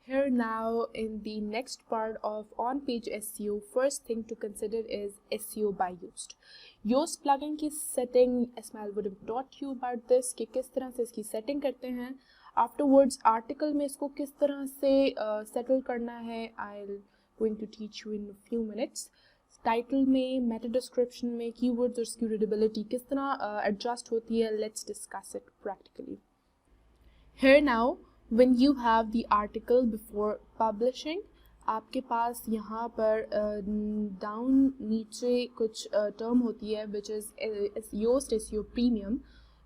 Here now in the next part of on-page SEO, first thing to consider is SEO by Yoast. Yoast plugin की setting, Ismail would have taught you about this कि किस तरह से इसकी setting करते हैं. Afterwards article में इसको किस तरह से settle करना है, I'll going to teach you in a few minutes. Title में, meta description में, keywords और उसकी readability किस तरह adjust होती है, let's discuss it practically. Here now, when you have the article before publishing, आपके पास यहाँ पर down नीचे कुछ term होती है which is Yoast SEO Premium.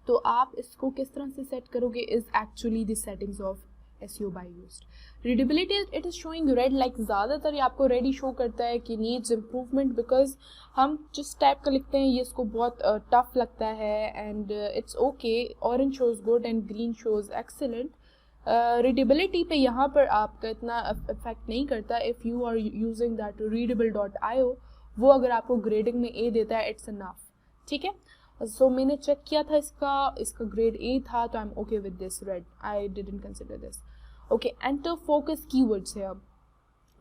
तो आप इसको किस तरह से set करोगे is actually the settings of SEO by Yoast. Readability, it is showing red, like ज़्यादातर ये आपको red ही show करता है कि needs improvement because हम जिस type का लिखते हैं ये इसको बहुत tough लगता है and it's okay. Orange shows good and green shows excellent. Readability पे यहाँ पर आपका इतना इफेक्ट नहीं करता. If you are using that readable.io, वो अगर आपको ग्रेडिंग में A देता है it's enough. ठीक है. So मैंने चेक किया था इसका ग्रेड A था तो I'm okay with this red. I didn't consider this. Okay, enter focus keywords here.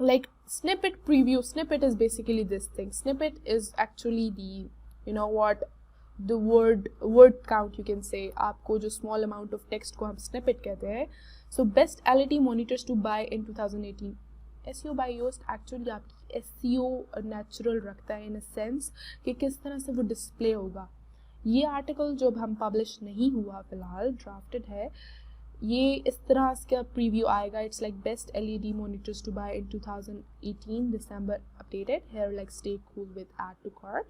Like snippet preview. Snippet is basically this thing. Snippet is actually the, you know what, the word count you can say. आपको जो small amount of text को हम snippet कहते हैं. So best LED monitors to buy in 2018. SEO by Yoast actually आपकी SEO natural रखता है in a sense कि किस तरह से वो display होगा. ये आर्टिकल जो हम पब्लिश नहीं हुआ फिलहाल, ड्राफ्टेड है, ये इस तरह का प्रीव्यू आएगा. It's like best LED monitors to buy in 2018 December updated. Here like stay cool with add to cart.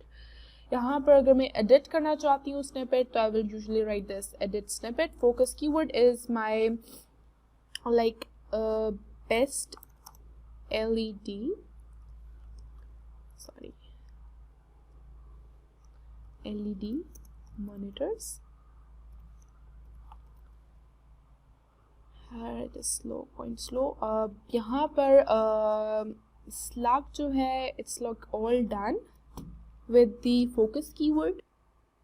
यहाँ पर अगर मैं edit करना चाहती हूँ snippet, I will usually write this edit snippet. Focus keyword is my like best LED monitors. It is slow, point slow. यहाँ पर slug जो है, it's like all done with the focus keyword.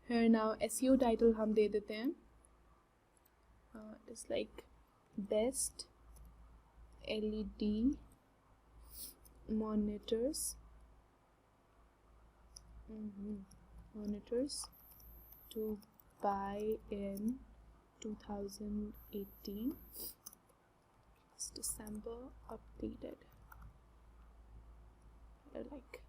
Here now SEO title हम दे देते हैं. It's like best LED monitors. Monitors to buy in 2018 December updated. Like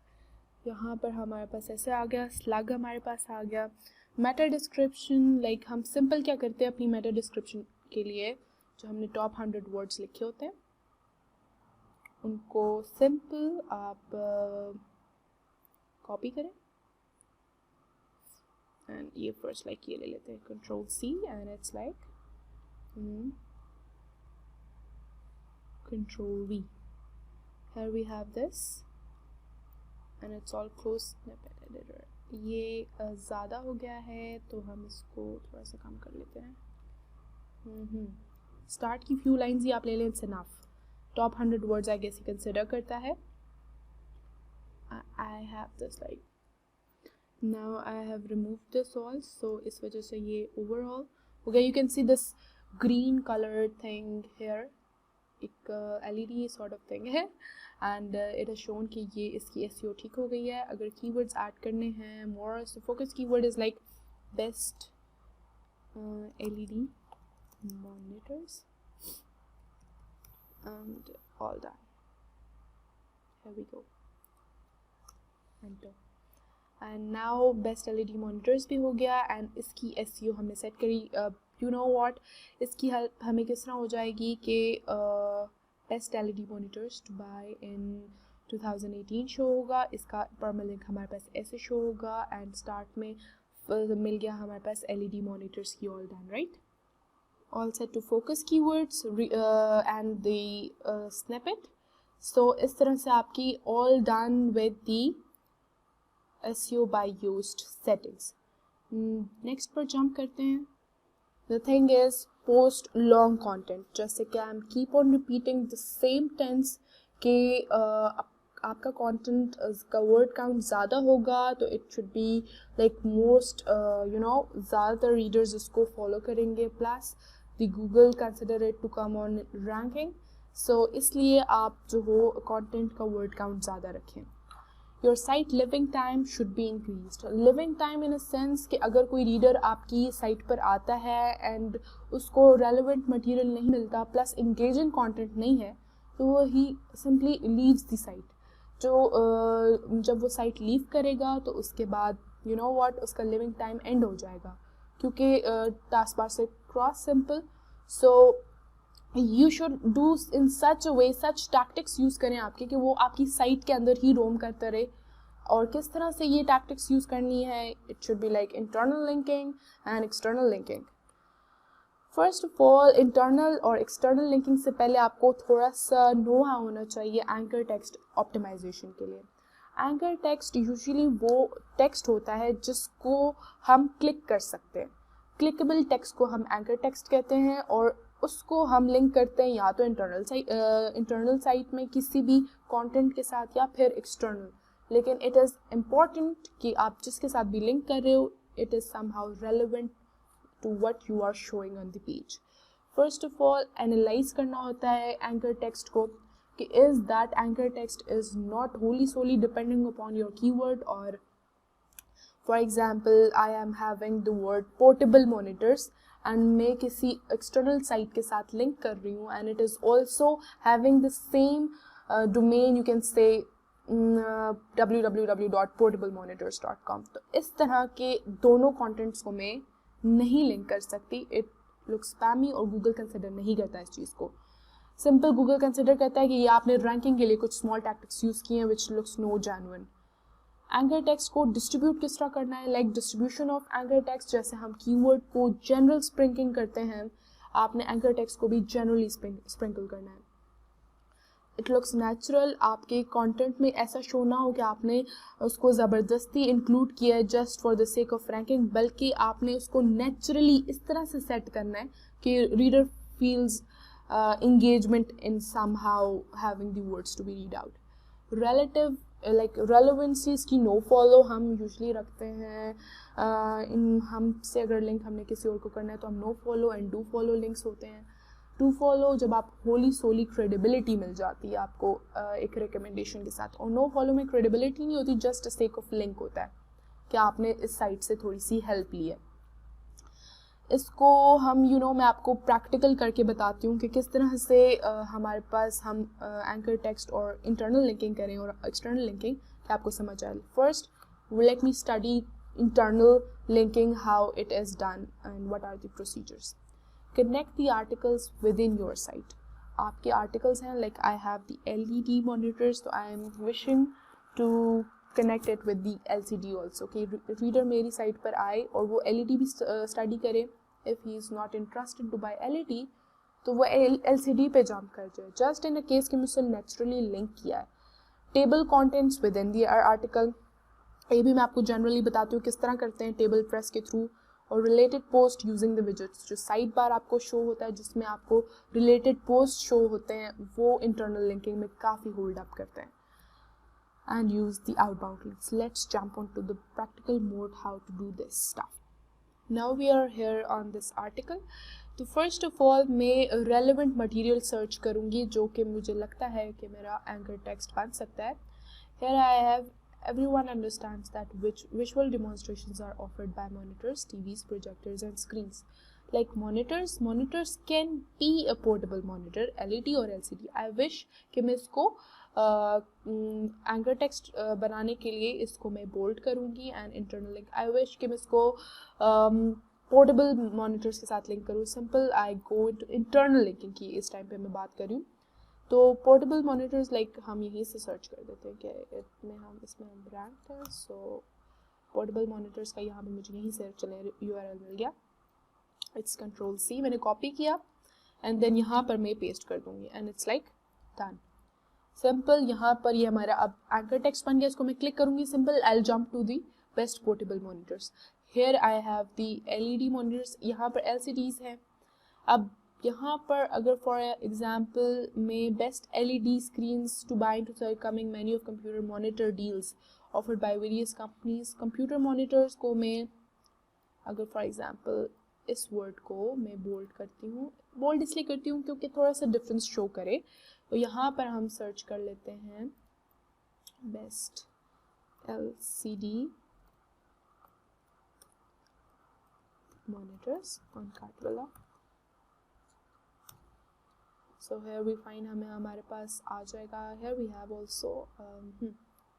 यहाँ पर हमारे पास ऐसे आ गया, स्लग हमारे पास आ गया. मेटा डिस्क्रिप्शन, लाइक हम सिंपल क्या करते हैं अपनी मेटा डिस्क्रिप्शन के लिए, जो हमने टॉप 100 वर्ड्स लिखे होते हैं उनको सिंपल आप कॉपी करें and ये first like ये ले लेते हैं Control C and it's like Control V. Here we have this and it's all close snippet editor. ये ज़्यादा हो गया है तो हम इसको थोड़ा सा कम कर लेते हैं. Start की few lines ही आप ले लें, it's enough. Top 100 words I guess he consider करता है. I have this like now I have removed this all, so इस वजह से ये overall हो गया. You can see this green color thing here, एक LED sort of thing है and it has shown कि ये इसकी SEO ठीक हो गई है. अगर keywords add करने हैं more, so focus keyword is like best LED monitors and all done. Here we go. Enter. And now best LED monitors भी हो गया and इसकी SEO हमने सेट करी. You know what, इसकी हेल्प हमें किस तरह हो जाएगी कि best LED monitors to buy in 2018 show होगा. इसका परमल लिंक हमारे पास ऐसे शो होगा and start में मिल गया हमारे पास LED monitors की all done, right? All set to focus keywords and the snippet. So इस तरह से आपकी all done with the SEO by Yoast settings. Next पर jump करते हैं. The thing is post long content. जैसे कि I'm keep on repeating the same tense कि आपका content का word count ज़्यादा होगा तो it should be like most you know ज़्यादातर readers इसको follow करेंगे. Plus the Google consider it to come on ranking. सो इसलिए आप जो हो कंटेंट का वर्ड काउंट ज़्यादा रखें. Your site living time should be increased. Living time in a sense कि अगर कोई रीडर आपकी साइट पर आता है एंड उसको रेलेवेंट मटेरियल नहीं मिलता प्लस इंगेजिंग कंटेंट नहीं है, तो वो ही सिंपली लीव्स द साइट. जब वो साइट लीव करेगा तो उसके बाद यू नो व्हाट, उसका लिविंग टाइम एंड हो जाएगा क्योंकि टास्क बार से cross simple. So you should do in such a way, such tactics use करें आपके कि वो आपकी साइट के अंदर ही रोम करता रहे. और किस तरह से ये टैक्टिक्स यूज़ करनी है, it should be like internal linking and external linking. First of all, internal और एक्सटर्नल लिंकिंग से पहले आपको थोड़ा सा नोहा होना चाहिए एंकर टेक्स्ट ऑप्टिमाइजेशन के लिए. एंकर टेक्स्ट यूजुअली वो टेक्स्ट होता है जिसको हम क्लिक कर सकते हैं. क्लिकेबल टेक्स्ट को हम एंकर टेक्स्ट कहते हैं और उसको हम लिंक करते हैं या तो इंटरनल साइट में किसी भी कंटेंट के साथ या फिर एक्सटर्नल. लेकिन इट इज़ इम्पॉर्टेंट कि आप जिसके साथ भी लिंक कर रहे हो, it is somehow relevant to what you are showing on the page. First of all, analyze करना होता है anchor text को कि is that anchor text is not wholly solely depending upon your keyword, or for example I am having the word portable monitors and मैं किसी external site के साथ link कर रही हूँ and it is also having the same domain, you can say www.portablemonitors.com. तो इस तरह के दोनों contents को मैं नहीं लिंक कर सकती. इट लुक स्पैमी और गूगल कंसिडर नहीं करता इस चीज़ को. सिंपल गूगल कंसिडर करता है कि ये आपने रैंकिंग के लिए कुछ स्मॉल टैक्टिक्स यूज़ किए हैं which looks no genuine. Anchor text को डिस्ट्रीब्यूट किस तरह करना है, like distribution of anchor text. जैसे हम कीवर्ड को जनरल स्प्रिंकलिंग करते हैं, आपने एंकर टेक्स्ट को भी जनरली स्प्रिंकल करना है. It looks natural. आपके कंटेंट में ऐसा शो ना हो कि आपने उसको ज़बरदस्ती इंक्लूड किया है just for the sake of ranking, बल्कि आपने उसको नेचुरली इस तरह से सेट करना है कि reader feels engagement in somehow having the words to be read out. Relative like relevancies की no follow हम usually रखते हैं. इन हमसे अगर लिंक हमने किसी और को करना है तो हम no follow and do follow links होते हैं. टू फॉलो जब आप होली सोली क्रेडिबिलिटी मिल जाती है आपको एक रिकमेंडेशन के साथ, और नो फॉलो में क्रेडिबिलिटी नहीं होती, just a sake of link होता है कि आपने इस साइट से थोड़ी सी हेल्प ली है. इसको हम मैं आपको प्रैक्टिकल करके बताती हूँ कि किस तरह से हमारे पास हम एंकर टेक्स्ट और इंटरनल लिंकिंग करें और एक्सटर्नल लिंकिंग, कि आपको समझ आए. First let me study internal linking, how it is done and what are the procedures. Connect the articles within your site. आपके articles हैं, like I have the LED monitors, so I am wishing to connect it with the LCD also. कि reader मेरी site पर आए और वो LED भी study करे. If he is not interested to buy LED, तो वो LCD पे jump कर जाए. Just in a case कि मुझसे naturally link किया है. Table contents within the article, ये भी मैं आपको generally बताती हूँ किस तरह करते हैं table press के through. और related post using the widgets, जो साइड बार आपको शो होता है जिसमें आपको रिलेटेड पोस्ट शो होते हैं, वो इंटरनल लिंकिंग में काफ़ी होल्ड अप करते हैं. And use the outbound links. Let's jump on to the practical mode how to do this stuff. Now we are here on this article. तो first of all मैं relevant material search करूँगी जो कि मुझे लगता है कि मेरा एंकर टेक्स्ट बन सकता है. Hair I have Everyone understands that which visual demonstrations are offered by monitors, TVs, projectors and screens. Like monitors can be a portable monitor, LED or LCD. I wish कि मैं इसको anchor text बनाने के लिए इसको मैं bold करूँगी and internal link. I wish कि मैं इसको पोर्टेबल मॉनिटर्स के साथ लिंक करूँ. Simple I go into internal linking की इस टाइम पे मैं बात कर रही हूँ. तो पोर्टेबल मॉनिटर्स लाइक हम यहीं से सर्च कर देते हैं कि इसमें हम रैंक है. सो पोर्टेबल मॉनिटर्स का यहाँ पे मुझे यहीं से चले URL मिल गया. इट्स Ctrl+C, मैंने कॉपी किया एंड देन यहाँ पर मैं पेस्ट कर दूँगी and it's like done. Simple यहाँ पर ये हमारा अब एंकर टेक्स्ट बन गया. इसको मैं क्लिक करूँगी. Simple I will jump to the best portable monitors. Here I have the LED monitors. यहाँ पर LCDs हैं. अब यहाँ पर अगर फॉर एग्जाम्पल में best LED screens to buy to the coming menu of computer monitor deals offered by various companies. Computer monitors को मैं अगर फॉर एग्जाम्पल इस वर्ड को मैं बोल्ड करती हूँ, बोल्ड इसलिए करती हूँ क्योंकि थोड़ा सा डिफरेंस शो करे। तो यहाँ पर हम सर्च कर लेते हैं best LCD monitors on Cartwilla. So here we find हमें हमारे पास आ जाएगा, here we have also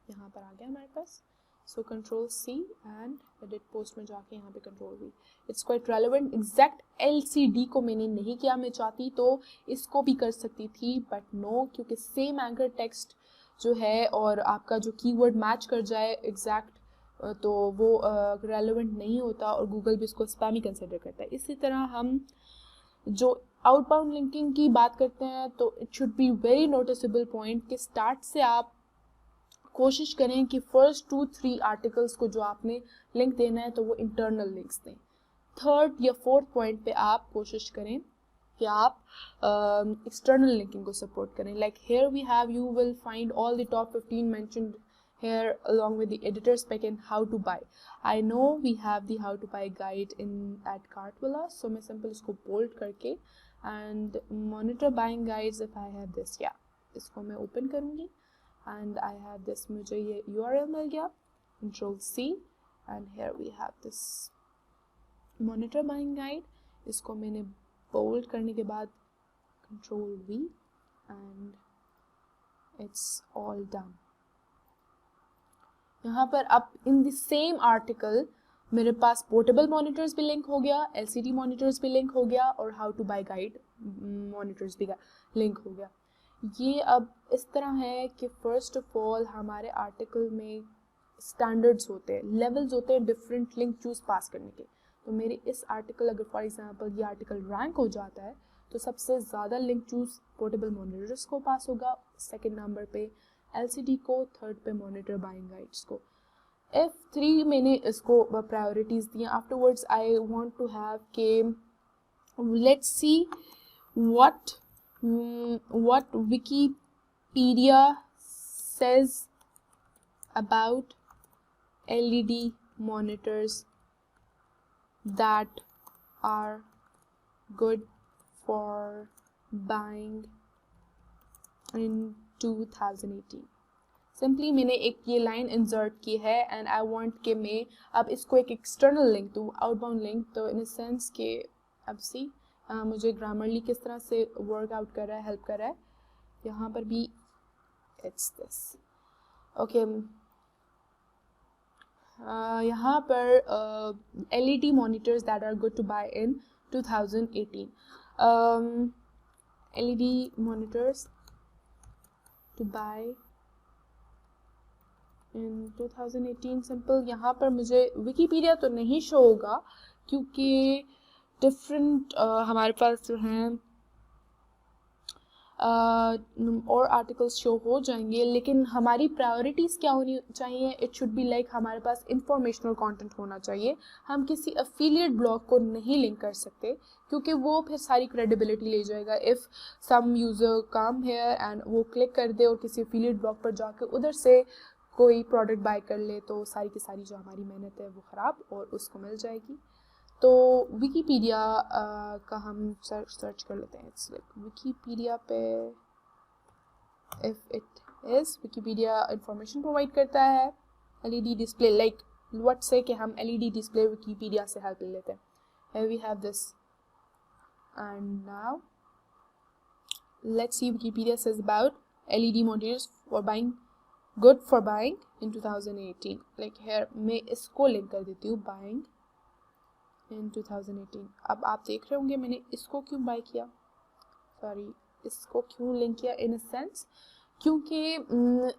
यहाँ पर आ गया हमारे पास। So Control C and edit post में जाके यहाँ पे Control V. It's quite relevant. Exact LCD को मैंने नहीं किया, मैं चाहती तो इसको भी कर सकती थी but no, क्योंकि same anchor text जो है और आपका जो कीवर्ड मैच कर जाए एग्जैक्ट तो वो रेलेवेंट नहीं होता और गूगल भी इसको स्पैम ही कंसिडर करता है। इसी तरह हम जो आउटबाउंड लिंकिंग की बात करते हैं तो it should be very noticeable point कि स्टार्ट से आप कोशिश करें कि फर्स्ट 2-3 आर्टिकल्स को जो आपने लिंक देना है तो वो इंटरनल लिंक्स दें। थर्ड या फोर्थ पॉइंट पे आप कोशिश करें कि आप एक्सटर्नल लिंकिंग को सपोर्ट करें। Like here we have, you will find all the top 15 mentioned here along with the editor spec and how to buy. I know we have the how to buy guide in at Cartwilla, so मैं simple इसको bold करके and monitor buying guides if I have this, yeah, इसको मैं open करूँगी and I have this, मुझे ये URL मिल गया, Control C and here we have this monitor buying guide, इसको मैंने bold करने के बाद Control V and it's all done. यहाँ पर अब इन द सेम आर्टिकल मेरे पास पोर्टेबल मॉनिटर्स भी लिंक हो गया, LCD मॉनिटर्स भी लिंक हो गया और how to buy guide monitors भी लिंक हो गया। ये अब इस तरह है कि फर्स्ट ऑफ ऑल हमारे आर्टिकल में स्टैंडर्ड्स होते हैं, लेवल्स होते हैं डिफरेंट लिंक चूज पास करने के। तो मेरे इस आर्टिकल अगर फॉर एग्जांपल ये आर्टिकल रैंक हो जाता है तो सबसे ज़्यादा लिंक चूज पोर्टेबल मॉनिटर्स को पास होगा, सेकेंड नंबर पे LCD को, थर्ड पे मॉनिटर बाइंग गाइड्स को। F3 मैंने इसको प्रायोरिटीज दी। Afterwards I want to have के let's see what Wikipedia says about LED monitors that are good for buying in 2018। Simply मैंने एक ये लाइन इंसर्ट की है एंड आई वांट कि मैं अब इसको एक एक्सटर्नल लिंक दूँ, आउटबाउंड लिंक। तो इन सेंस के अब सी मुझे ग्रामरली किस तरह से वर्क आउट कर रहा है, हेल्प कर रहा है। यहाँ पर भी इट्स दिस ओके। यहाँ पर LED monitors that are good to buy in 2018, LED monitors to buy in 2018 simple. यहाँ पर मुझे विकिपीडिया तो नहीं शो होगा क्योंकि डिफरेंट हमारे पास जो हैं और आर्टिकल्स शो हो जाएंगे, लेकिन हमारी प्रायोरिटीज़ क्या होनी चाहिए, इट शुड बी लाइक हमारे पास इंफॉर्मेशनल कंटेंट होना चाहिए। हम किसी अफिलिएट ब्लॉग को नहीं लिंक कर सकते क्योंकि वो फिर सारी क्रेडिबिलिटी ले जाएगा। If some user come here and वो क्लिक कर दे और किसी अफिलिएट ब्लॉग पर जाकर उधर से कोई प्रोडक्ट बाय कर ले तो सारी की सारी जो हमारी मेहनत है वो ख़राब और उसको मिल जाएगी। तो विकिपीडिया का हम सर्च कर लेते हैं। इट्स लाइक विकिपीडिया पे if it is Wikipedia information provide करता है LED डिस्प्ले, लाइक व्हाट से कि हम LED डिस्प्ले विकिपीडिया से हेल्प ले लेते हैं। Here we have this and now let's see Wikipedia says about LED monitors for buying, good for buying in 2018। like here मैं इसको लिंक कर देती हूँ buying in 2018। अब आप देख रहे होंगे मैंने इसको क्यों बाय किया, सॉरी इसको क्यों लिंक किया इन अ सेंस क्योंकि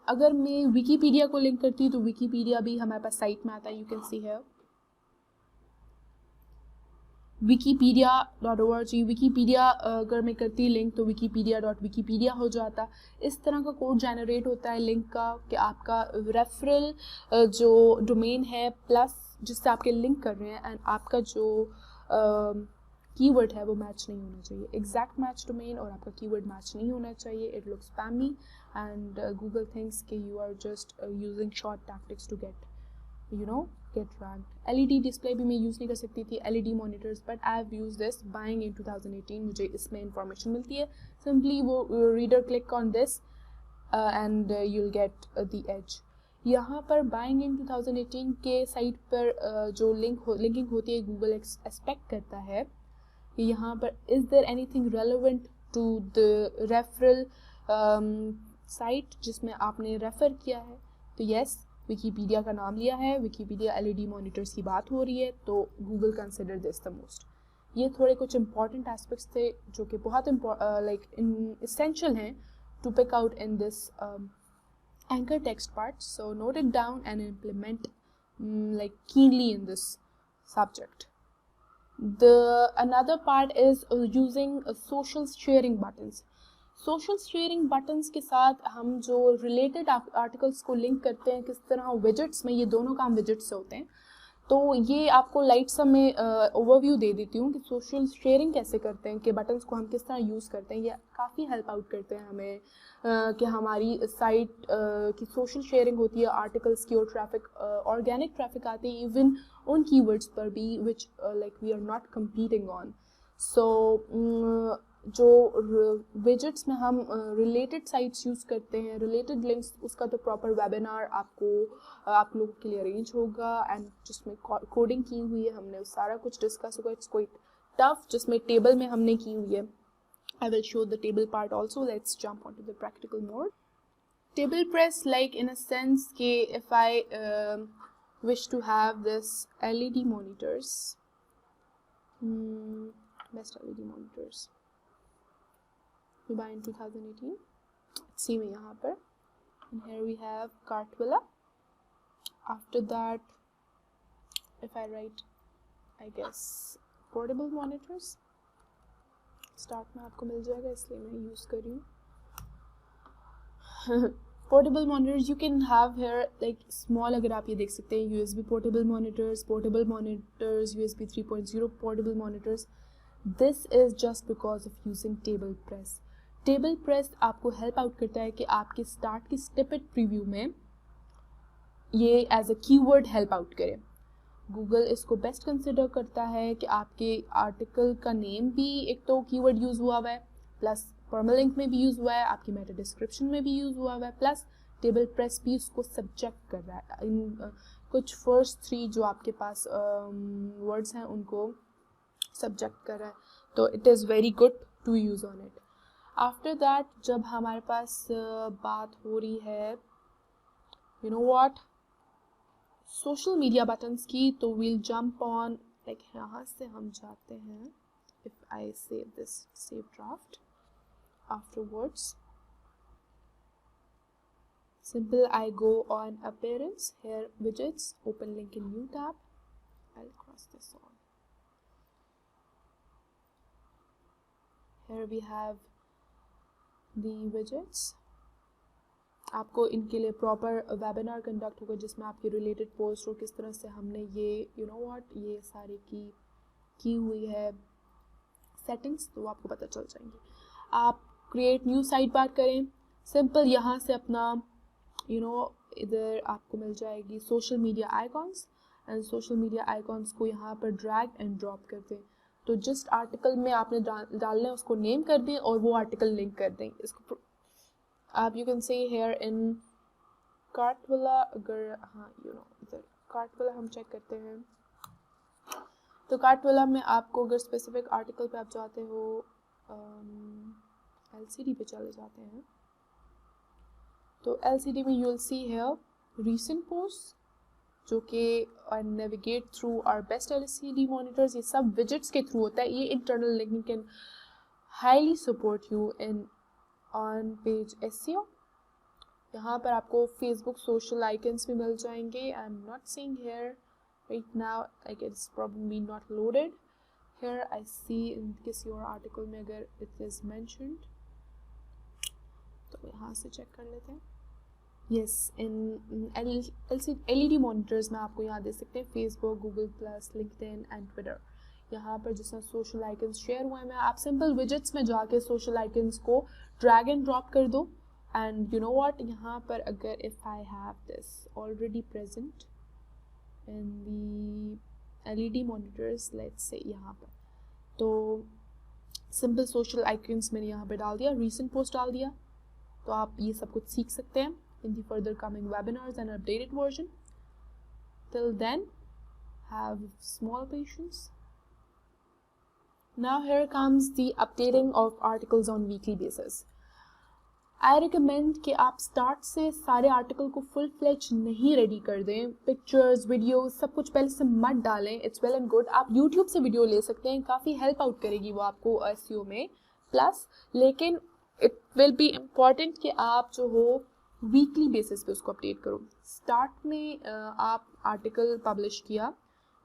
अगर मैं विकिपीडिया को लिंक करती हूँ तो विकिपीडिया भी हमारे पास साइट में आता है। यू कैन सी है wikipedia.org। विकिपीडिया अगर मैं करती लिंक तो wikipedia.wikipedia हो जाता। इस तरह का कोड जनरेट होता है लिंक का कि आपका रेफरल जो डोमेन है प्लस जिससे आपके लिंक कर रहे हैं एंड आपका जो कीवर्ड है वो मैच नहीं होना चाहिए। एग्जैक्ट मैच डोमेन और आपका कीवर्ड मैच नहीं होना चाहिए। It looks spammy and Google thinks कि you are just using short tactics to get get ranked. LED display भी मैं यूज़ नहीं कर सकती थी, LED monitors, but I have use this buying in 2018. मुझे इसमें इंफॉर्मेशन मिलती है. सिंपली वो reader click on this and you'll get the edge. यहाँ पर बाइंग इन 2018 के साइट पर जो लिंकिंग होती है गूगल एक्सपेक्ट करता है कि यहाँ पर is there anything relevant to the referral site जिसमें आपने रेफ़र किया है. तो येस, विकीपीडिया का नाम लिया है, विकीपीडिया LED मॉनिटर्स की बात हो रही है, तो Google consider this the most. ये थोड़े कुछ इंपॉर्टेंट एस्पेक्ट्स थे जो कि बहुत लाइक इसेंशियल हैं to pick out in this anchor text part. So note it down and implement like keenly in this subject. The another part is using social sharing buttons. Social sharing buttons के साथ हम जो related articles को link करते हैं किस तरह widgets में, ये दोनों काम विजेट्स से होते हैं. तो ये आपको लाइट सा मैं ओवरव्यू दे देती हूँ कि सोशल शेयरिंग कैसे करते हैं, कि बटन्स को हम किस तरह यूज़ करते हैं. ये काफ़ी हेल्प आउट करते हैं हमें कि हमारी साइट की सोशल शेयरिंग होती है आर्टिकल्स की, और ट्रैफिक ऑर्गेनिक ट्रैफिक आती है इवन उन कीवर्ड्स पर भी which like we are not competing on. So जो विजेट्स में हम रिलेटेड साइट्स यूज़ करते हैं, रिलेटेड लिंक्स, उसका तो प्रॉपर वेबिनार आप लोगों के लिए अरेंज होगा एंड जिसमें कोडिंग की हुई है, हमने सारा कुछ डिस्कस होगा. इट्स क्वाइट टफ, जिसमें टेबल में हमने की हुई है. I will show the table part also. Let's jump onto the practical mode. Table press, like in a sense कि if I wish to have this LED monitors, best LED monitors we buy in 2018. See me यहाँ पर, and here we have Cartwilla. After that, if I write, I guess portable monitors. Start में आपको मिल जाएगा, इसलिए मैं use कर रही हूँ. Portable monitors you can have here like small, अगर आप ये देख सकते हैं USB portable monitors, USB 3.0 portable monitors. This is just because of using table press. Table press आपको हेल्प आउट करता है कि आपके स्टार्ट की स्निपेट प्रीव्यू में ये as a keyword help out करे. गूगल इसको बेस्ट कंसिडर करता है कि आपके आर्टिकल का नेम भी एक तो कीवर्ड यूज़ हुआ हुआ है, प्लस परमालिंक में भी यूज़ हुआ है, आपकी मेटा डिस्क्रिप्शन में भी यूज़ हुआ हुआ है, प्लस टेबल प्रेस भी उसको सब्जेक्ट कर रहा है. इन कुछ फर्स्ट 3 जो आपके पास वर्ड्स हैं उनको सब्जेक्ट कर रहा है, तो it is very good to use on it. After that जब हमारे पास बात हो रही है you know what social media buttons की, तो वील जंप ऑन लाइक यहाँ से हम जाते हैं. If I save this save draft afterwards, simple I go on appearance, here widgets, open link in new tab. I'll cross this on. Here we have the widgets. आपको इनके लिए proper webinar conduct होगा जिसमें आपकी related post और किस तरह से हमने ये यू नो व्हाट ये सारी की हुई है सेटिंग्स, तो आपको पता चल जाएंगे. आप क्रिएट न्यू साइट बार करें, सिंपल यहाँ से अपना यू नो इधर आपको मिल जाएगी social media icons, and social media icons को यहाँ पर ड्रैग एंड ड्रॉप कर दें. तो जिस आर्टिकल में आपने डालना है उसको नेम कर दें और वो आर्टिकल लिंक कर दें. इसको आप you can say here in Cartvilla, अगर हाँ यू नो इधर कार्टविला हम चेक करते हैं, तो कार्टविला में आपको अगर स्पेसिफिक आर्टिकल पे आप जाते हो, LCD पे चले जाते हैं, तो LCD में you will see here recent post जो कि navigate through our best LCD monitors. ये सब विजेट्स के थ्रू होता है. ये internal linking can highly support you in on page SEO. यहाँ पर आपको फेसबुक सोशल आइकन्स भी मिल जाएंगे. I am not seeing here right now, like it's probably not loaded here. I see in किसी और आर्टिकल में अगर इट इज मेंशन्ड, तो यहाँ से चेक कर लेते हैं. यस, इन LED मॉनिटर्स में आपको यहाँ दे सकते हैं Facebook, Google plus, LinkedIn and Twitter. यहाँ पर जिस तरह सोशल आइकन्स शेयर हुए हैं, आप सिंपल विजेट्स में जाके सोशल आइकन्स को ड्रैग एंड ड्रॉप कर दो. एंड यू नो व्हाट, यहाँ पर अगर if I have this already present, in the LED monitors, let's say यहाँ पर, तो सिंपल सोशल आइकन्स मैंने यहाँ पे डाल दिया, रीसेंट पोस्ट डाल दिया, तो आप ये सब कुछ सीख सकते हैं in the further coming webinars and updated version. Till then, have small patience. Now here comes the updating of articles on weekly basis. I recommend कि आप स्टार्ट से सारे आर्टिकल को फुल फ्लेज नहीं रेडी कर दें, पिक्चर्स, वीडियोस, सब कुछ पहले से मत डालें. इट्स वेल एंड गुड, आप यूट्यूब से वीडियो ले सकते हैं, काफ़ी हेल्प आउट करेगी वो आपको एसईओ में प्लस, लेकिन इट विल बी इम्पॉर्टेंट कि आप जो हो वीकली बेसिस पे उसको अपडेट करो. स्टार्ट में आप आर्टिकल पब्लिश किया,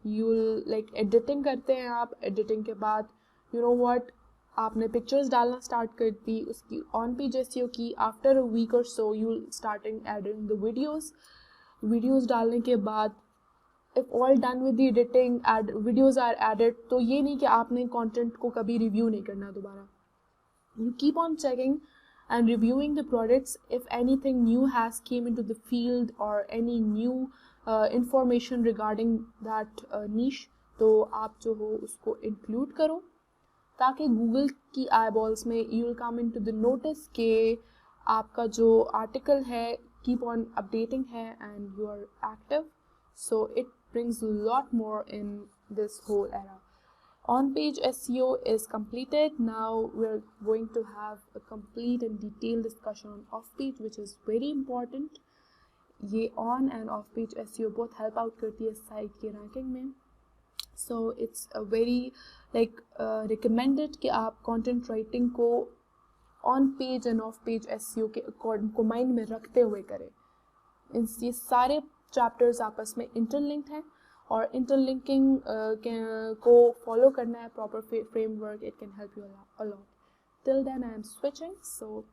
यू लाइक एडिटिंग करते हैं आप, एडिटिंग के बाद यू नो व्हाट, आपने पिक्चर्स डालना स्टार्ट कर दी, उसकी ऑन पेज एसईओ की. आफ्टर अ वीक और so you starting adding the videos डालने के बाद if all done with the editing, videos are added, तो ये नहीं कि आपने कंटेंट को कभी रिव्यू नहीं करना दोबारा. You keep on checking and reviewing the products if anything new has came into the field or any new information regarding that niche, तो आप जो हो उसको include करो ताकि गूगल की आईबॉल्स में you will come into the notice के आपका जो आर्टिकल है कीप ऑन अपडेटिंग है and you are active, so it brings a lot more in this whole era. On-page SEO is completed. Now we're going to have a complete and detailed discussion on off-page, which is very important. ये on and off-page SEO both help out करती है site के ranking में. So it's a very like recommended कि आप content writing को on-page and off-page SEO के according को माइंड में रखते हुए करें. ये सारे चैप्टर्स आपस में इंटरलिंक्ड हैं और इंटरलिंकिंग को फॉलो करना है proper framework. It can help you a lot. Till then I am switching, so